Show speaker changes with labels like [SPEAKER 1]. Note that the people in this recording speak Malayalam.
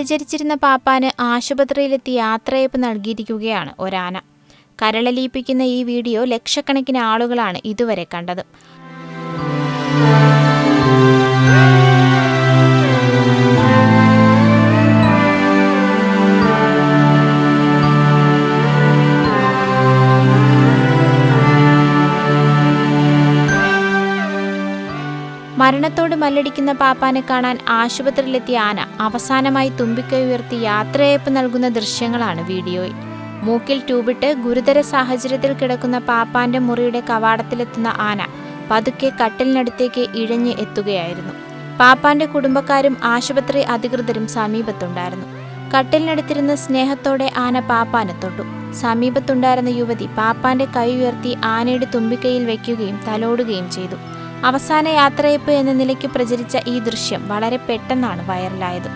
[SPEAKER 1] പരിചരിച്ചിരുന്ന പാപ്പാന് ആശുപത്രിയിലെത്തി യാത്രയയപ്പ് നൽകിയിരിക്കുകയാണ് ഒരാന. കരളലിയിപ്പിക്കുന്ന ഈ വീഡിയോ ലക്ഷക്കണക്കിന് ആളുകളാണ് ഇതുവരെ കണ്ടത്. മരണത്തോട് മല്ലടിക്കുന്ന പാപ്പാനെ കാണാൻ ആശുപത്രിയിലെത്തിയ ആന അവസാനമായി തുമ്പിക്കൈ ഉയർത്തി യാത്രയയപ്പ് നൽകുന്ന ദൃശ്യങ്ങളാണ് വീഡിയോയിൽ. മൂക്കിൽ ട്യൂബിട്ട് ഗുരുതര സാഹചര്യത്തിൽ കിടക്കുന്ന പാപ്പാന്റെ മുറിയുടെ കവാടത്തിലെത്തുന്ന ആന പതുക്കെ കട്ടിലിനടുത്തേക്ക് ഇഴഞ്ഞ് എത്തുകയായിരുന്നു. പാപ്പാന്റെ കുടുംബക്കാരും ആശുപത്രി അധികൃതരും സമീപത്തുണ്ടായിരുന്നു. കട്ടിലിനടുത്തിരുന്ന് സ്നേഹത്തോടെ ആന പാപ്പാനെ തൊട്ടു. സമീപത്തുണ്ടായിരുന്ന യുവതി പാപ്പാന്റെ കൈ ഉയർത്തി ആനയുടെ തുമ്പിക്കൈയിൽ വയ്ക്കുകയും തലോടുകയും ചെയ്തു. അവസാന യാത്രയയപ്പ് എന്ന നിലയ്ക്ക് പ്രചരിച്ച ഈ ദൃശ്യം വളരെ പെട്ടെന്നാണ് വൈറലായത്.